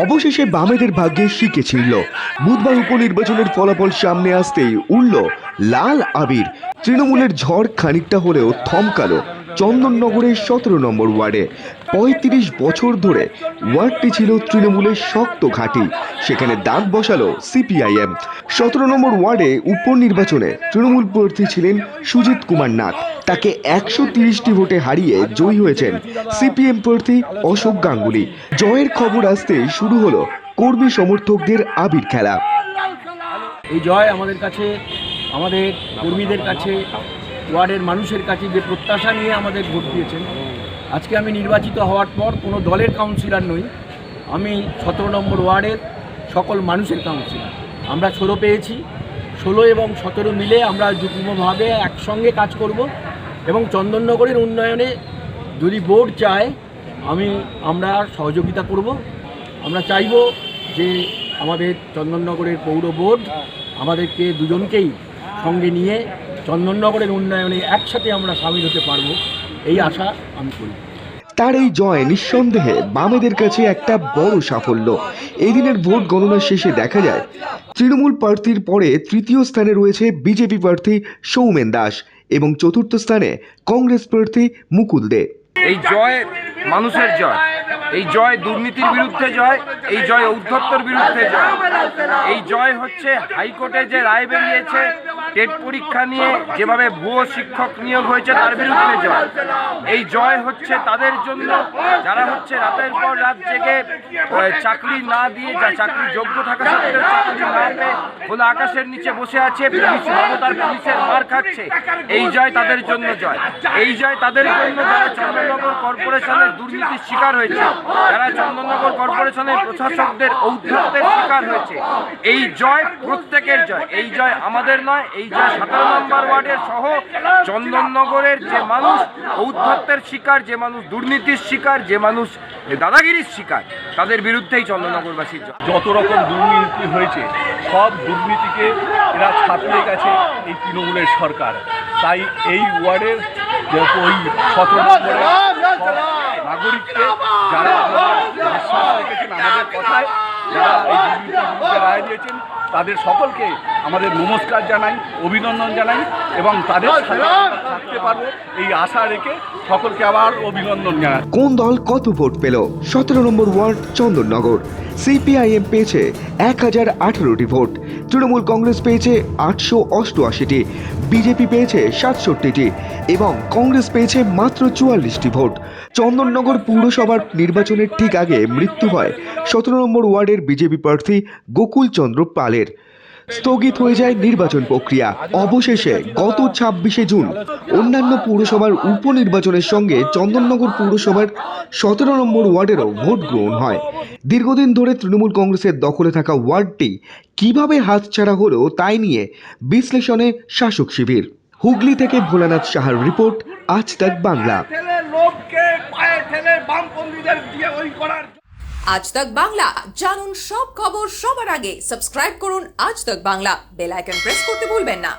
অবশেষে বামেদের ভাগ্যে শিকে ছিড়ল। বুধবার উপনির্বাচনের ফলাফল সামনে আসতেই উড়ল লাল আবির। তৃণমূলের ঝড় খানিকটা হলেও থমকালো চন্দননগরের 17 নম্বর ওয়ার্ডে। 35 বছর ধরে ওয়ার্ডটি ছিল তৃণমূলের শক্ত ঘাঁটি। সেখানে দাঁত বসালো সিপিআইএম। 17 নম্বর ওয়ার্ডে উপনির্বাচনে তৃণমূল প্রার্থী ছিলেন সুজিত কুমার নাথ। তাকে 130টি ভোটে হারিয়ে জয়ী হয়েছেন সিপিএম প্রার্থী অশোক গাঙ্গুলি। জয়ের খবর আসতেই শুরু হলো কর্মী সমর্থকদের আবির খেলা। এই জয় আমাদের কাছে, আমাদের কর্মীদের কাছে, ওয়ার্ডের মানুষের কাছে যে প্রত্যাশা নিয়ে আমাদের ভোট দিয়েছেন। আজকে আমি নির্বাচিত হওয়ার পর কোনো দলের কাউন্সিলর নই, আমি 17 নম্বর ওয়ার্ডের সকল মানুষের কাউন্সিলর। আমরা 16 পেয়েছি। 16 এবং 17 মিলে আমরা যুগ্মভাবে একসঙ্গে কাজ করব এবং চন্দননগরের উন্নয়নে যদি বোর্ড চায় আমরা সহযোগিতা করব। আমরা চাইব যে আমাদের চন্দননগরের পৌর বোর্ড আমাদেরকে দুজনকেই সঙ্গে নিয়ে চন্দননগরের উন্নয়নে একসাথে আমরা সামিল হতে পারব, এই আশা আমি করি। তার এই জয় নিঃসন্দেহে বামেদের কাছে একটা বড় সাফল্য। এই দিনের ভোট গণনা শেষে দেখা যায় তৃণমূল প্রার্থীর পরে তৃতীয় স্থানে রয়েছে বিজেপি প্রার্থী সৌমেন দাস এবং চতুর্থ স্থানে কংগ্রেস প্রার্থী মুকুল দে। এই জয় মানুষের জয়, এই জয় দুর্নীতির বিরুদ্ধে জয়, এই জয় ঔদ্ধত্যের বিরুদ্ধে জয়। এই জয় হচ্ছে হাইকোর্টে যে রায় বেরিয়েছে টেট পরীক্ষা নিয়ে যেভাবে ভুয়ো শিক্ষক নিয়োগ হয়েছে তার বিরুদ্ধে জয়। এই জয় হচ্ছে তাদের জন্য যারা হচ্ছে রাতের পর রাত জেগে চাকরি না দিয়ে, যা চাকরি যোগ্য থাকা সত্ত্বেও চাকরি না পেয়ে খোলা আকাশের নিচে বসে আছে, পুলিশ মমতার পুলিশের মার খাচ্ছে। এই জয় তাদের জন্য জয়। এই জয় তাদের জন্য যারা চন্দননগর কর্পোরেশনের দুর্নীতির শিকার হয়েছে, যারা চন্দননগর কর্পোরেশনের প্রশাসকদের ঔদ্ধত্যের শিকার হয়েছে। এই জয় প্রত্যেকের জয়। এই জয় আমাদের নয়, এই জয় 17 নম্বর ওয়ার্ডের সহ চন্দননগরের যে মানুষ ঔদ্ধত্যের শিকার, যে মানুষ দুর্নীতির শিকার, যে মানুষ দাদাগিরির শিকার, তাদের বিরুদ্ধেই চন্দননগরবাসীর জয়। যত রকম দুর্নীতি হয়েছে সব দুর্নীতিকে এরা ছাপিয়ে গেছে এই তৃণমূলের সরকার। তাই এই ওয়ার্ডের ওই 17 নম্বরের নাগরিককে যারা বিশ্বাস রেখেছেন আমাদের কথায়, যারা এই দুর্নীতির বিরুদ্ধে রায় দিয়েছেন, তাদের সকলকে আমাদের নমস্কার জানাই, অভিনন্দন জানাই এবং তাদের সাথে থাকতে পারবো এই আশা রেখে সকলকে আবার অভিনন্দন জানাই। কোন দল কত ভোট পেল? 17 নম্বর ওয়ার্ড চন্দননগর। সিপিআইএম পেয়েছে 1018টি ভোট, তৃণমূল কংগ্রেস পেয়েছে 888টি, বিজেপি পেয়েছে 67টি এবং কংগ্রেস পেয়েছে মাত্র 44টি ভোট। চন্দননগর পৌরসভার নির্বাচনের ঠিক আগে মৃত্যু হয় 17 নম্বর ওয়ার্ডের বিজেপি প্রার্থী গোকুল চন্দ্র পালের। স্থগিত হয়ে যায় নির্বাচন প্রক্রিয়া। অবশেষে গত 26শে জুন অন্যান্য পৌরসভার উপনির্বাচনের সঙ্গে চন্দননগর পৌরসভার 17 নম্বর ওয়ার্ডেরও ভোট গ্রহণ হয়। দীর্ঘদিন ধরে তৃণমূল কংগ্রেসের দখলে থাকা ওয়ার্ডটি কিভাবে হাতছাড়া হলো তাই নিয়ে বিশ্লেষণে শাসক শিবির। হুগলি থেকে ভোলানাথ সাহার রিপোর্ট, আজ তাক বাংলা। আজ তাক বাংলা, জানুন সব খবর সবার আগে। সাবস্ক্রাইব করুন আজ তাক বাংলা, বেল আইকন প্রেস করতে ভুলবেন না।